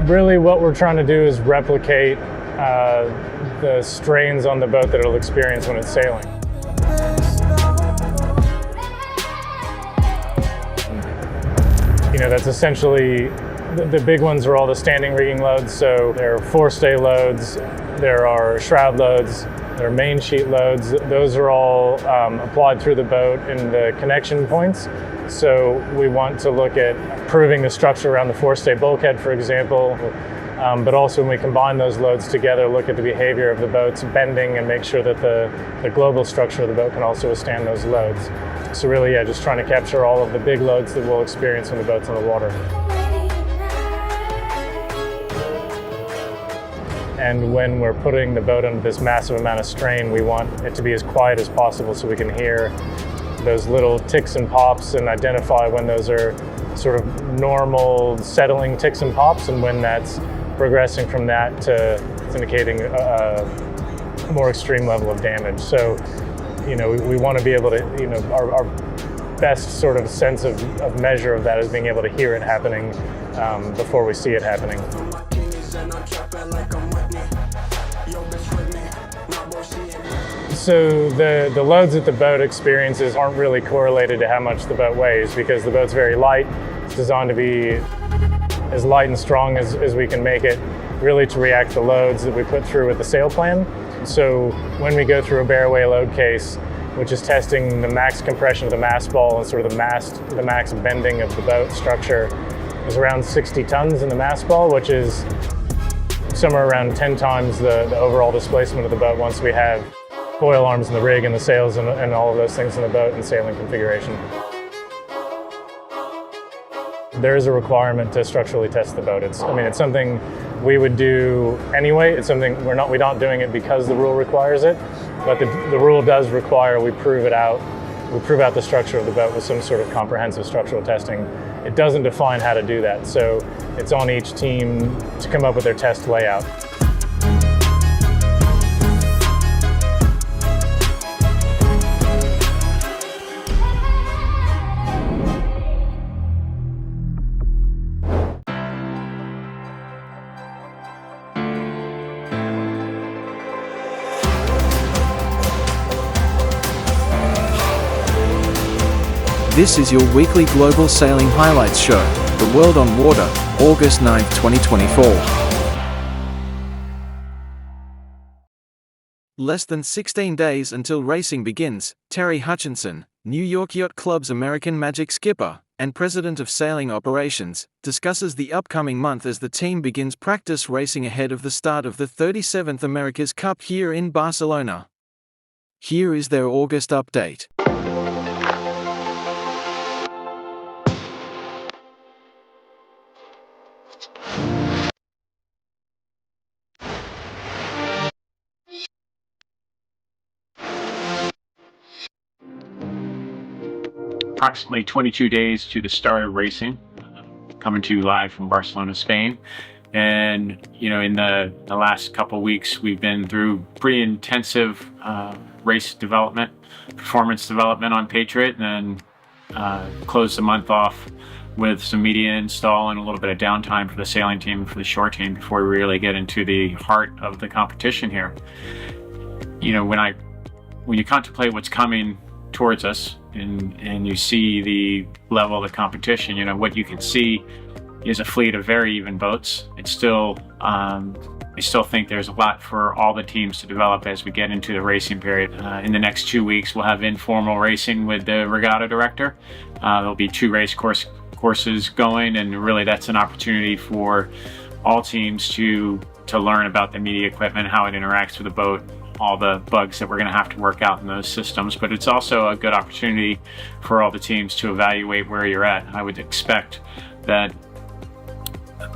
Really what we're trying to do is replicate the strains on the boat that it'll experience when it's sailing. You know, that's essentially, the big ones are all the standing rigging loads. So there are forestay loads, there are shroud loads, there are main sheet loads. Those are all applied through the boat in the connection points. So we want to look at improving the structure around the forestay bulkhead, for example, but also when we combine those loads together, look at the behavior of the boat's bending and make sure that the global structure of the boat can also withstand those loads. So really, yeah, just trying to capture all of the big loads that we'll experience when the boat's in the water. And when we're putting the boat under this massive amount of strain, we want it to be as quiet as possible so we can hear those little ticks and pops and identify when those are sort of normal settling ticks and pops and when that's progressing from that to indicating a more extreme level of damage. So, you know, we want to be able to, you know, our best sort of sense of measure of that is being able to hear it happening before we see it happening. So the loads that the boat experiences aren't really correlated to how much the boat weighs because the boat's very light. It's designed to be as light and strong as we can make it, really to react to the loads that we put through with the sail plan. So when we go through a bear-away load case, which is testing the max compression of the mast ball and sort of the max bending of the boat structure, is around 60 tons in the mast ball, which is somewhere around 10 times the overall displacement of the boat once we have foil arms in the rig and the sails and all of those things in the boat and sailing configuration. There is a requirement to structurally test the boat. It's something we would do anyway. It's something we're not doing it because the rule requires it, but the rule does require we prove it out. We prove out the structure of the boat with some sort of comprehensive structural testing. It doesn't define how to do that, so it's on each team to come up with their test layout. This is your weekly Global Sailing Highlights show, The World on Water, August 9, 2024. Less than 16 days until racing begins, Terry Hutchinson, New York Yacht Club's American Magic skipper and president of sailing operations, discusses the upcoming month as the team begins practice racing ahead of the start of the 37th America's Cup here in Barcelona. Here is their August update. Approximately 22 days to the start of racing, coming to you live from Barcelona, Spain. And, you know, in the last couple of weeks, we've been through pretty intensive race development, performance development on Patriot, and then closed the month off with some media install and a little bit of downtime for the sailing team and for the shore team before we really get into the heart of the competition here. You know, when you contemplate what's coming towards us and you see the level of the competition, you know, what you can see is a fleet of very even boats. It's still, I still think there's a lot for all the teams to develop as we get into the racing period. In the next 2 weeks, we'll have informal racing with the regatta director. There'll be 2 race courses going, and really that's an opportunity for all teams to learn about the media equipment, how it interacts with the boat, all the bugs that we're going to have to work out in those systems. But it's also a good opportunity for all the teams to evaluate where you're at. I would expect that,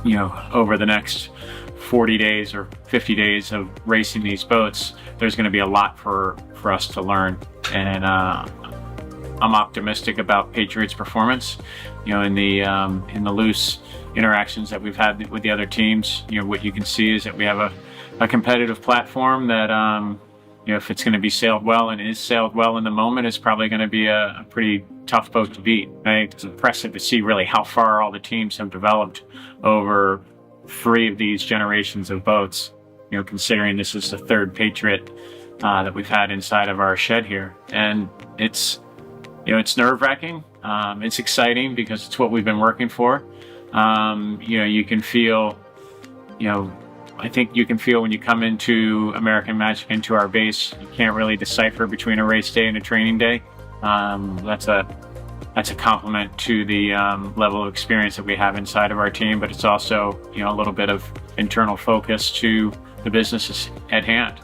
you know, over the next 40 days or 50 days of racing these boats, there's going to be a lot for us to learn. And I'm optimistic about Patriot's performance. You know, in the loose interactions that we've had with the other teams, you know, what you can see is that we have a competitive platform that, you know, if it's going to be sailed well and is sailed well in the moment, it's probably going to be a pretty tough boat to beat. I think it's impressive to see really how far all the teams have developed over 3 of these generations of boats, you know, considering this is the 3rd Patriot that we've had inside of our shed here. And it's, you know, it's nerve-wracking. It's exciting because it's what we've been working for. You know, you can feel, you know, I think you can feel when you come into American Magic, into our base, you can't really decipher between a race day and a training day. That's a compliment to the level of experience that we have inside of our team, but it's also, you know, a little bit of internal focus to the business at hand.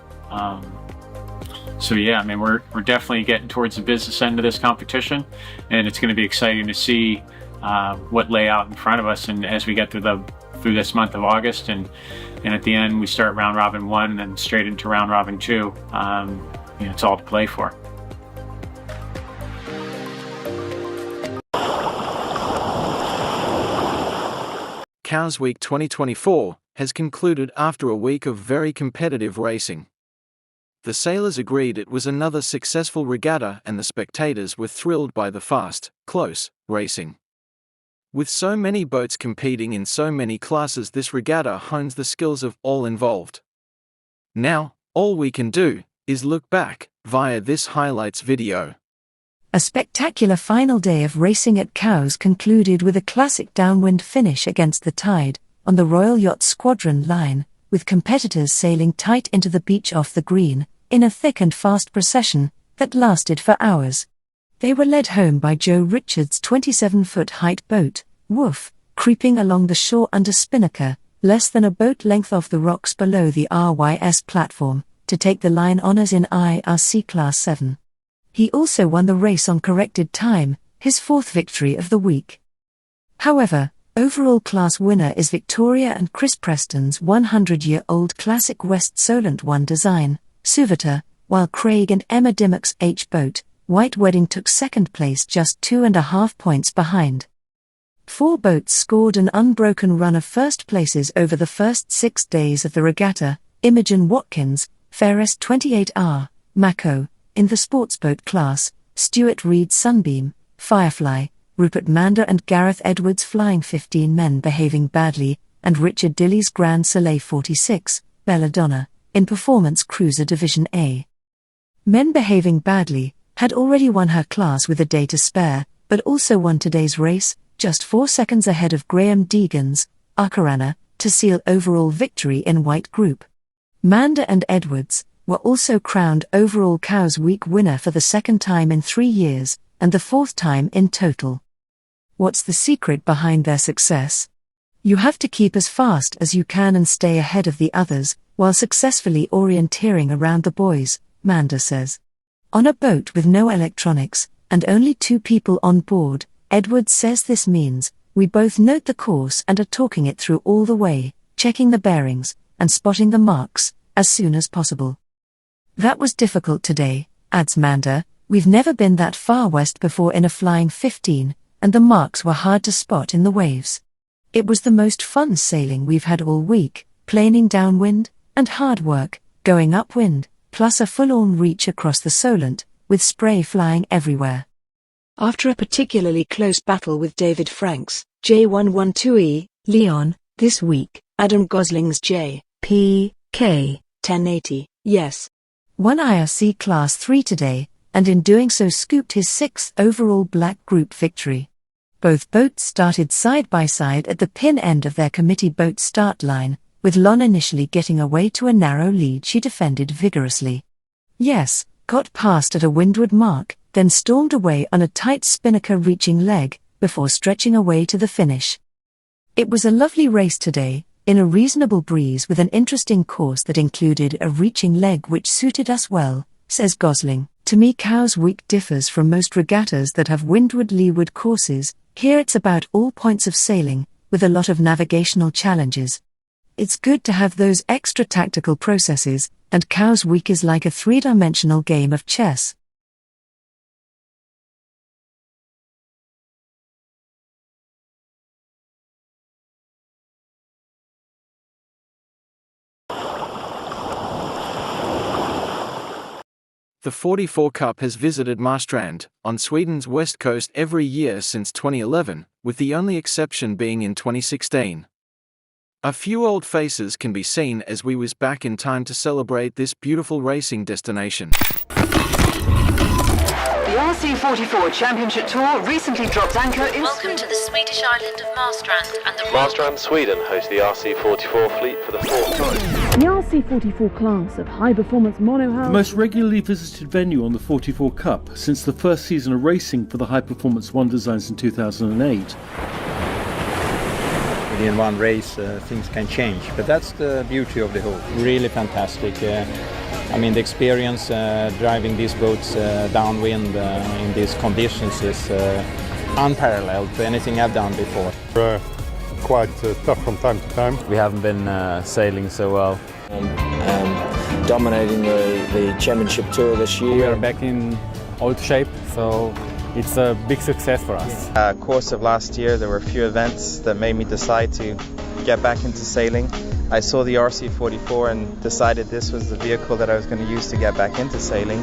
So yeah, I mean, we're definitely getting towards the business end of this competition, and it's going to be exciting to see what lay out in front of us, and as we get through this month of August, and at the end we start round robin 1 and then straight into round robin 2. You know, it's all to play for. Cows Week 2024 has concluded after a week of very competitive racing. The sailors agreed it was another successful regatta, and the spectators were thrilled by the fast, close racing. With so many boats competing in so many classes, this regatta hones the skills of all involved. Now, all we can do is look back via this highlights video. A spectacular final day of racing at Cowes concluded with a classic downwind finish against the tide on the Royal Yacht Squadron line, with competitors sailing tight into the beach off the green in a thick and fast procession that lasted for hours. They were led home by Joe Richards' 27-foot height boat, Woof, creeping along the shore under spinnaker, less than a boat length off the rocks below the RYS platform, to take the line honours in IRC Class 7. He also won the race on corrected time, his 4th victory of the week. However, overall class winner is Victoria and Chris Preston's 100-year-old classic West Solent 1 design, Suvata, while Craig and Emma Dimmock's H boat, White Wedding, took 2nd place, just 2.5 points behind. 4 boats scored an unbroken run of first places over the first 6 days of the regatta: Imogen Watkins, Ferris 28R, Mako, in the sportsboat class, Stuart Reed Sunbeam, Firefly, Rupert Mander and Gareth Edwards Flying 15 Men Behaving Badly, and Richard Dilly's Grand Soleil 46, Belladonna, in Performance Cruiser Division A. Men Behaving Badly had already won her class with a day to spare, but also won today's race, just 4 seconds ahead of Graham Deegan's Arkarana, to seal overall victory in White Group. Mander and Edwards were also crowned overall Cows Week winner for the 2nd time in 3 years, and the 4th time in total. What's the secret behind their success? You have to keep as fast as you can and stay ahead of the others, while successfully orienteering around the buoys, Mander says. On a boat with no electronics, and only 2 people on board, Edwards says this means, we both note the course and are talking it through all the way, checking the bearings, and spotting the marks, as soon as possible. That was difficult today, adds Mander. We've never been that far west before in a flying 15, and the marks were hard to spot in the waves. It was the most fun sailing we've had all week, planing downwind, and hard work, going upwind, plus a full-on reach across the Solent, with spray flying everywhere. After a particularly close battle with David Frank's J112E, Leon, this week, Adam Gosling's J.P.K. 1080, yes, won IRC Class 3 today, and in doing so scooped his 6th overall Black Group victory. Both boats started side by side at the pin end of their committee boat start line, with Lon initially getting away to a narrow lead she defended vigorously. Yes, got past at a windward mark, then stormed away on a tight spinnaker reaching leg, before stretching away to the finish. It was a lovely race today, in a reasonable breeze with an interesting course that included a reaching leg which suited us well, says Gosling. To me, Cows Week differs from most regattas that have windward-leeward courses. Here it's about all points of sailing, with a lot of navigational challenges. It's good to have those extra tactical processes, and Cows Week is like a 3-dimensional game of chess. The 44 Cup has visited Marstrand, on Sweden's west coast every year since 2011, with the only exception being in 2016. A few old faces can be seen as we whiz back in time to celebrate this beautiful racing destination. The RC44 Championship Tour recently dropped anchor in... Welcome to the Swedish island of Marstrand and the... Marstrand, Sweden hosts the RC44 fleet for the fourth time. The RC44 class of high-performance monohull... The most regularly visited venue on the 44 Cup since the first season of racing for the high-performance One designs in 2008. Within one race, things can change, but that's the beauty of the whole. Really fantastic. I mean, the experience driving these boats downwind in these conditions is unparalleled to anything I've done before. Quite tough from time to time. We haven't been sailing so well. Dominating the championship tour this year. We are back in old shape, so it's a big success for us. Course of last year, there were a few events that made me decide to get back into sailing. I saw the RC44 and decided this was the vehicle that I was going to use to get back into sailing.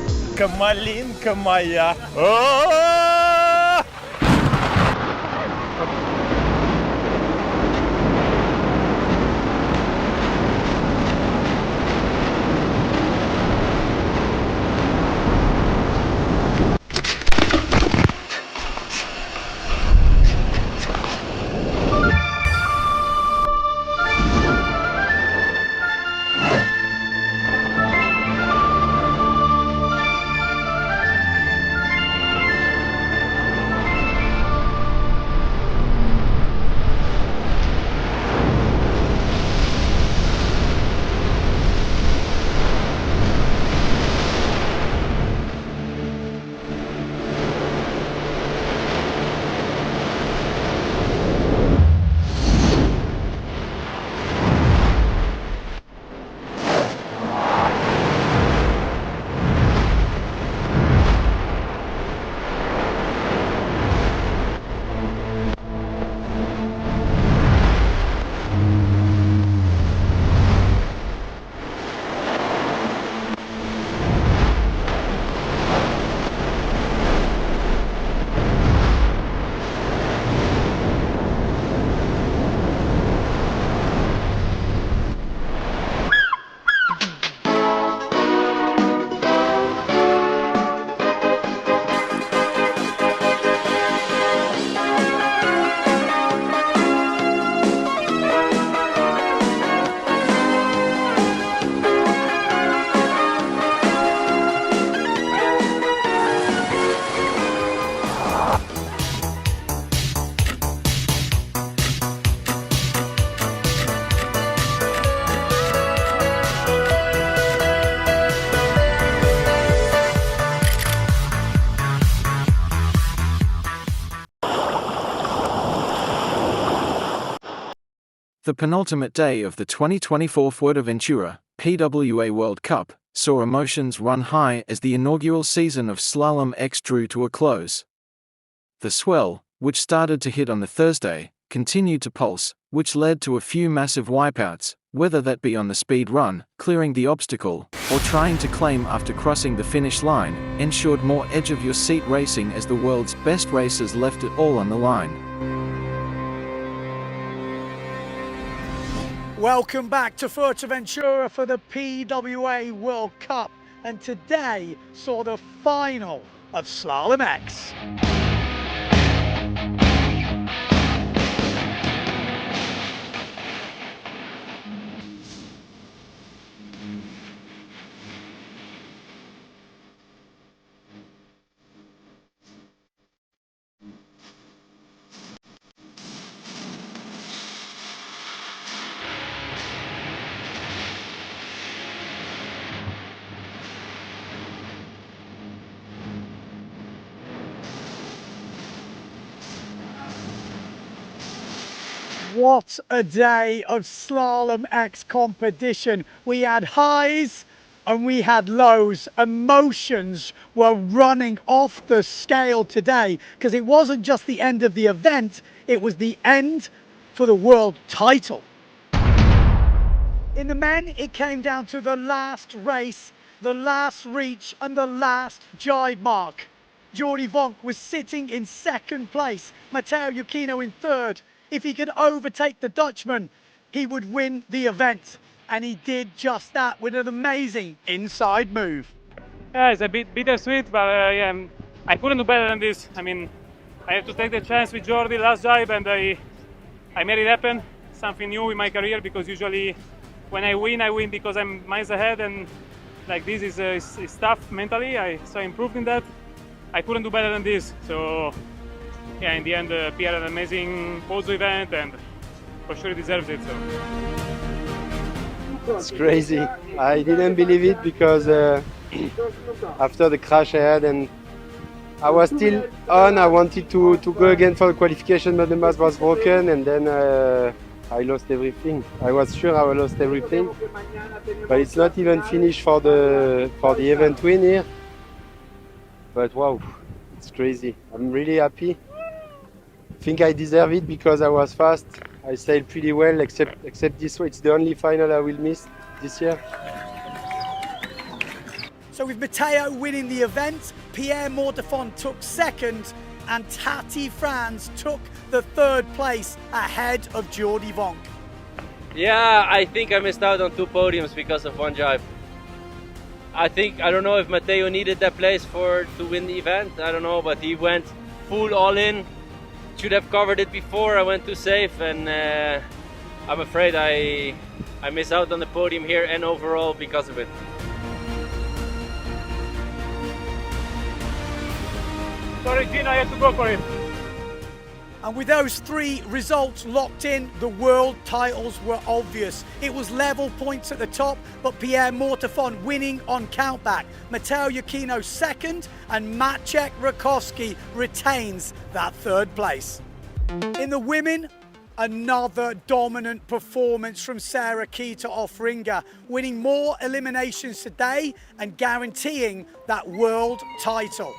The penultimate day of the 2024 Fuerteventura PWA World Cup saw emotions run high as the inaugural season of Slalom X drew to a close. The swell, which started to hit on the Thursday, continued to pulse, which led to a few massive wipeouts, whether that be on the speed run, clearing the obstacle, or trying to claim after crossing the finish line, ensured more edge-of-your-seat racing as the world's best racers left it all on the line. Welcome back to Fuerteventura for the PWA World Cup, and today saw the final of Slalom X. What a day of Slalom X competition. We had highs and we had lows. Emotions were running off the scale today because it wasn't just the end of the event, it was the end for the world title. In the men, it came down to the last race, the last reach and the last jibe mark. Jordi Vonk was sitting in second place, Matteo Iuchino in third. If he could overtake the Dutchman, he would win the event. And he did just that with an amazing inside move. Yeah, it's a bit bittersweet, but yeah, I couldn't do better than this. I mean, I have to take the chance with Jordi last drive, and I made it happen. Something new in my career, because usually when I win because I'm miles ahead, and like this is tough mentally. So I improved in that. I couldn't do better than this. So yeah, in the end, Pierre had an amazing photo event, and for sure he deserves it. So. It's crazy. I didn't believe it because after the crash I had, and I was still on. I wanted to go again for the qualification, but the mast was broken, and then I lost everything. I was sure I lost everything, but it's not even finished for the event win here. But wow, it's crazy. I'm really happy. I think I deserve it because I was fast. I sailed pretty well, except this way. It's the only final I will miss this year. So with Matteo winning the event, Pierre Mortefon took second, and Tati Franz took the third place ahead of Jordi Vonk. Yeah, I think I missed out on 2 podiums because of one drive. I don't know if Matteo needed that place to win the event. I don't know, but he went full all in. Should have covered it before. I went too safe, and I'm afraid I miss out on the podium here and overall because of it. Sorry, Gino, I had to go for it. And with those 3 results locked in, the world titles were obvious. It was level points at the top, but Pierre Mortefon winning on countback. Matteo Iachino second, and Maciek Rakowski retains that third place. In the women, another dominant performance from Sarah Kita Offringa, winning more eliminations today and guaranteeing that world title.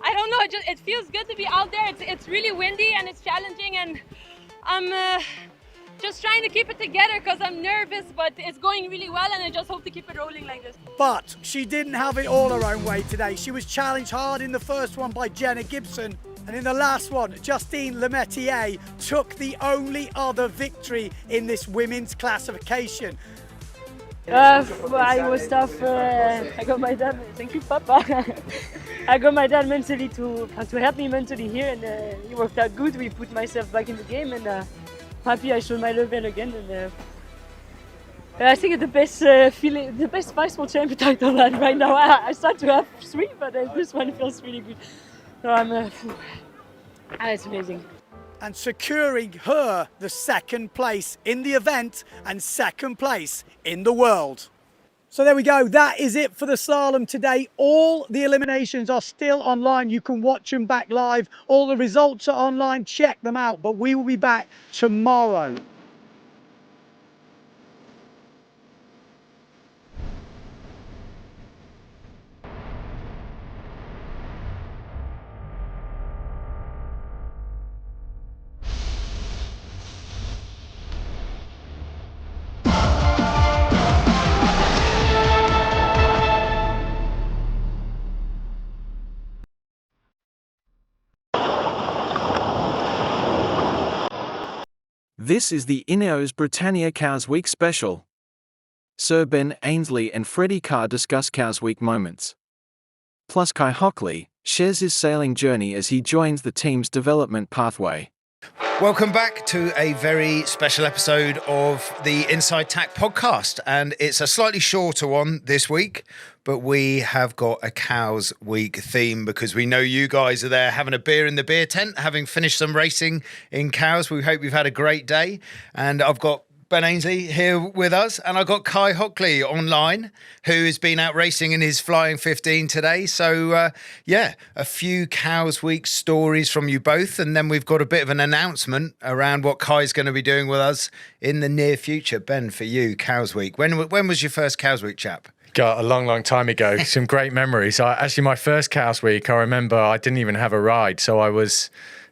I don't know, it feels good to be out there. It's really windy and it's challenging, and I'm just trying to keep it together because I'm nervous, but it's going really well, and I just hope to keep it rolling like this. But she didn't have it all her own way today. She was challenged hard in the first one by Jenna Gibson, and in the last one, Justine Lemetier took the only other victory in this women's classification. I was tough. I got my dad. Thank you, Papa. I got my dad mentally to help me mentally here, and it worked out good. We put myself back in the game, and happy I showed my level again. And I think it's the best feeling, the best Vice-World Champion title right now. I start to have 3, but this one feels really good. So it's amazing. And securing her the second place in the event and second place in the world. So there we go. That is it for the slalom today. All the eliminations are still online. You can watch them back live. All the results are online. Check them out. But we will be back tomorrow. This is the INEOS Britannia Cows Week special. Sir Ben Ainslie and Freddie Carr discuss Cows Week moments. Plus Kai Hockley shares his sailing journey as he joins the team's development pathway. Welcome back to a very special episode of the Inside Tack podcast, and it's a slightly shorter one this week, but we have got a Cows Week theme because we know you guys are there having a beer in the beer tent, having finished some racing in Cows. We hope you've had a great day, and I've got Ben Ainslie here with us, and I've got Kai Hockley online, who has been out racing in his Flying 15 today. So, a few Cows Week stories from you both, and then we've got a bit of an announcement around what Kai's going to be doing with us in the near future. Ben, for you, Cows Week. When was your first Cows Week, chap? God, a long time ago. Some great memories. Actually, my first Cows Week, I remember I didn't even have a ride, so I was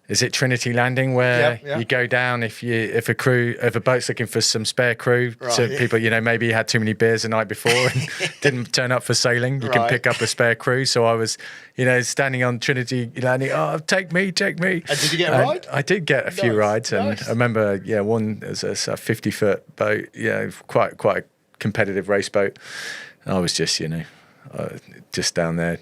is it Trinity Landing where you go down if a boat's looking for some spare crew, so people, maybe had too many beers the night before and didn't turn up for sailing, you can pick up a spare crew. So I was, standing on Trinity Landing, take me. And did you get a ride? I did get a few rides, and I remember, one was a 50-foot boat, quite a competitive race boat. I was just, just down there,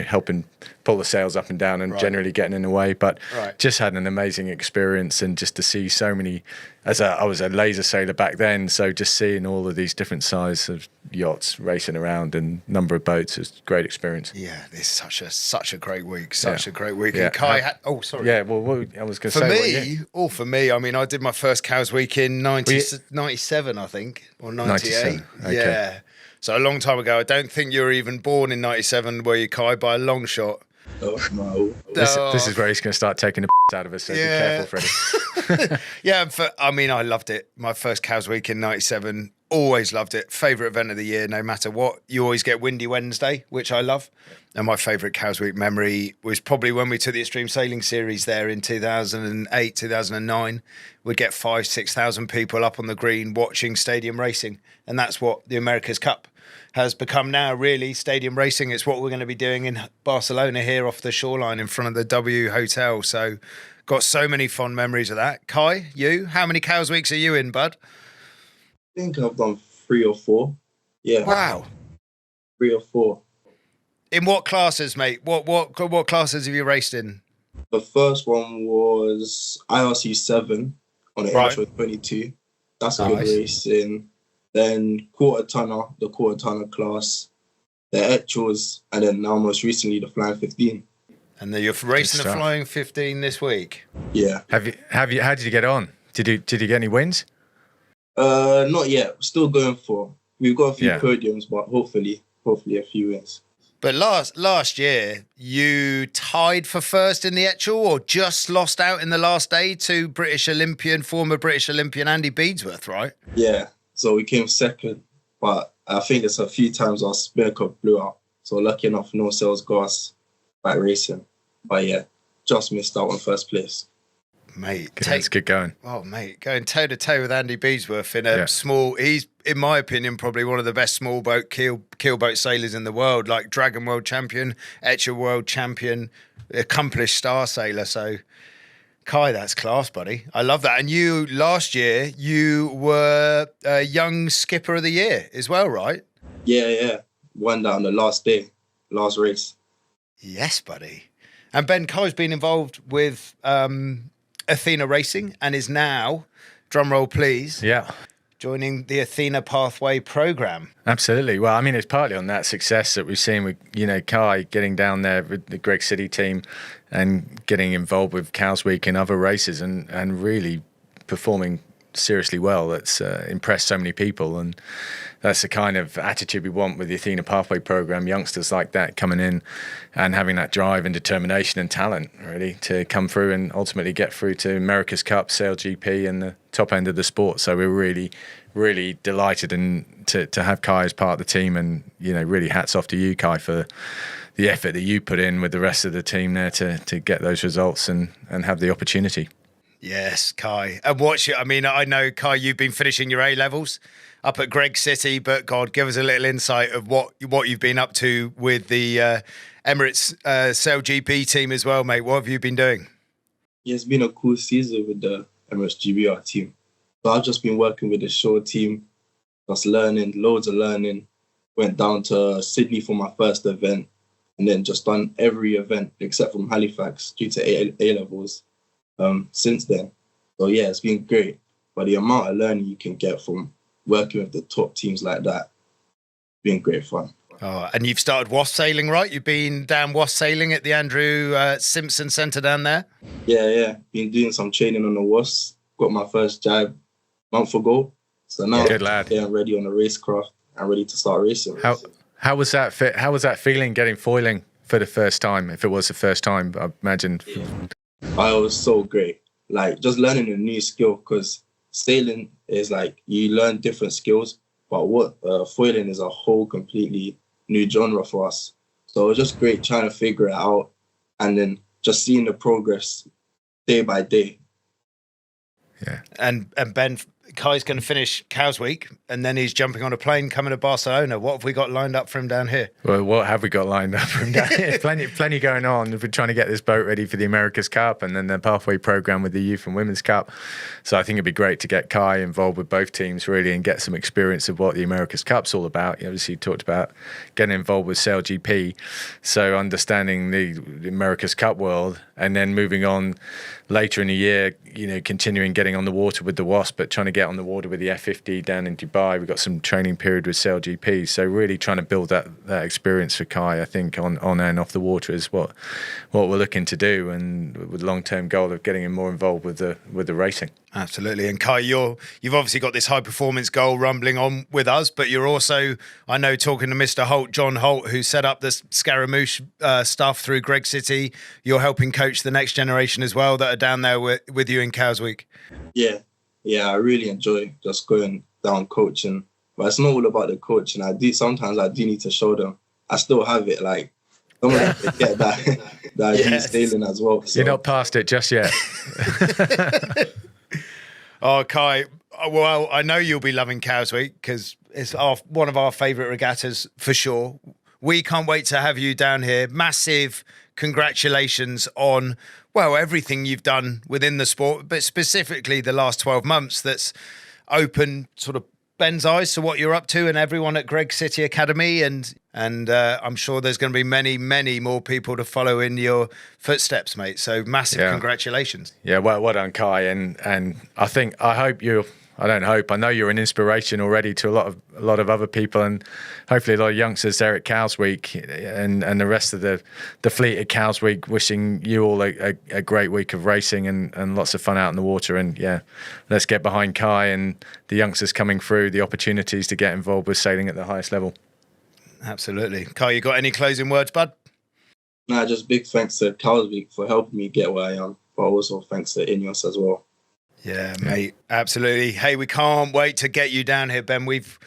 helping pull the sails up and down and generally getting in the way, but just had an amazing experience. And just to see so many, I was a laser sailor back then, so just seeing all of these different sizes of yachts racing around and number of boats was a great experience. Yeah, it's such a great week, a great week. Yeah. And Kai sorry. Yeah, well, I was going to say... For me, I mean, I did my first Cows Week in 97, I think, or 98. Okay. Yeah. So a long time ago. I don't think you were even born in 97, were you, Kai, by a long shot? Oh, no. This is where he's going to start taking the out of us, so be careful, Freddie. I loved it. My first Cows Week in 97, always loved it. Favourite event of the year, no matter what. You always get Windy Wednesday, which I love. And my favourite Cows Week memory was probably when we took the Extreme Sailing Series there in 2008, 2009. We'd get 5,000-6,000 people up on the green watching stadium racing. And that's what the America's Cup has become now, really, stadium racing. It's what we're going to be doing in Barcelona here off the shoreline in front of the W Hotel. So got so many fond memories of that. Kai, you? How many Cows Weeks are you in, bud? I think I've done 3 or 4. Yeah. Wow. 3 or 4. In what classes, mate? What classes have you raced in? The first one was IRC 7 on the Ainslie 22. That's a good racing. Then the quarter tonner class, the actuals, and then now most recently the flying 15. And then you're racing the flying 15 this week. Yeah. How did you get on? Did you get any wins? Not yet. Still going for. We've got a few podiums, but hopefully a few wins. But last year, you tied for first in the actual, or just lost out in the last day to former British Olympian Andy Beadsworth, right? Yeah. So we came second, but I think there's a few times our spare cup blew out. So lucky enough, no sales gas by racing. But yeah, just missed out on first place. Mate, that's good going. Oh, mate, going toe to toe with Andy Beadsworth in a small. He's, in my opinion, probably one of the best small boat keelboat sailors in the world. Like Dragon World Champion, Etcher World Champion, accomplished star sailor. So, Kai, that's class, buddy. I love that. And you, last year, you were a young skipper of the year as well, right? Yeah. Won that on the last race. Yes, buddy. And Ben, Kai's been involved with Athena Racing and is now, drum roll please, joining the Athena Pathway program. Absolutely. Well, I mean, it's partly on that success that we've seen with, Kai getting down there with the Greg City team and getting involved with Cows Week and other races and really performing seriously well. That's impressed so many people, and that's the kind of attitude we want with the Athena Pathway program. Youngsters like that coming in and having that drive and determination and talent, really, to come through and ultimately get through to America's Cup, Sail GP, and the top end of the sport. So we're really, really delighted to have Kai as part of the team, and really hats off to you, Kai, for the effort that you put in with the rest of the team there to get those results and have the opportunity. Yes, Kai. And I know, Kai, you've been finishing your A-levels up at Greg City, but God, give us a little insight of what you've been up to with the Emirates Sail GP team as well, mate. What have you been doing? Yeah, it's been a cool season with the Emirates GBR team. So I've just been working with the show team, just learning, loads of learning. Went down to Sydney for my first event, and then just done every event except from Halifax due to A-levels since then. So yeah, it's been great. But the amount of learning you can get from working with the top teams like that, been great fun. Oh, and you've started WASP sailing, right? You've been down WASP sailing at the Andrew Simpson Centre down there? Yeah. Been doing some training on the WASP. Got my first jibe a month ago. So now I'm ready on the racecraft and ready to start racing. How was that fit? How was that feeling getting foiling for the first time? If it was the first time, I imagine. Yeah. I was so great. Like just learning a new skill, because sailing is like you learn different skills, but foiling is a whole completely new genre for us. So it was just great trying to figure it out, and then just seeing the progress day by day. Yeah. And Ben, Kai's going to finish Cows Week, and then he's jumping on a plane coming to Barcelona. What have we got lined up for him down here? Well, what have we got lined up for him down here? Plenty going on. We're trying to get this boat ready for the America's Cup and then the pathway program with the Youth and Women's Cup. So I think it'd be great to get Kai involved with both teams really and get some experience of what the America's Cup's all about. You obviously talked about getting involved with Sail GP, so understanding the America's Cup world, and then moving on later in the year, you know, continuing getting on the water with the Wasp, but trying to get on the water with the F50 down in Dubai. We've got some training period with Sail GP, so really trying to build that experience for Kai, I think, on and off the water is what we're looking to do, and with the long-term goal of getting him more involved with the racing. Absolutely. And Kai, you've obviously got this high performance goal rumbling on with us, but you're also, I know, talking to Mr. Holt, John Holt, who set up the Scaramouche stuff through Greg City. You're helping coach the next generation as well that are down there with you in Cows Week. Yeah, I really enjoy just going down coaching, but it's not all about the coaching. Sometimes I do need to show them I still have it. Like, don't want to forget that I do sailing as well. So. You're not past it just yet. Oh, Kai, well, I know you'll be loving Cows Week because it's one of our favourite regattas for sure. We can't wait to have you down here. Massive congratulations on, well, everything you've done within the sport, but specifically the last 12 months that's opened sort of Ben's eyes to what you're up to, and everyone at Greg City Academy, and I'm sure there's going to be many, many more people to follow in your footsteps, mate. So massive congratulations. Yeah, well done, Kai, and I know you're an inspiration already to a lot of other people, and hopefully a lot of youngsters there at Cows Week and the rest of the fleet at Cows Week. Wishing you all a great week of racing and lots of fun out in the water. And yeah, let's get behind Kai and the youngsters coming through, the opportunities to get involved with sailing at the highest level. Absolutely. Kai, you got any closing words, bud? Nah, just big thanks to Cows Week for helping me get where I am, but also thanks to INEOS as well. Yeah, mate, absolutely. Hey, we can't wait to get you down here, Ben. We've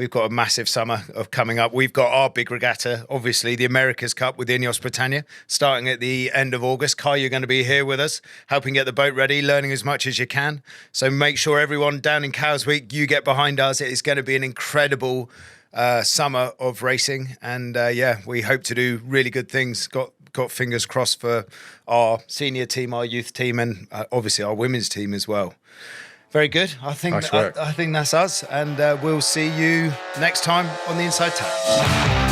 got a massive summer coming up. We've got our big regatta, obviously, the America's Cup with INEOS Britannia, starting at the end of August. Kai, you're going to be here with us, helping get the boat ready, learning as much as you can. So make sure everyone down in Cows Week, you get behind us. It is going to be an incredible summer of racing. And we hope to do really good things. Got fingers crossed for our senior team, our youth team, and obviously our women's team as well. Very good. I think I think that's us, and we'll see you next time on the Inside Tap.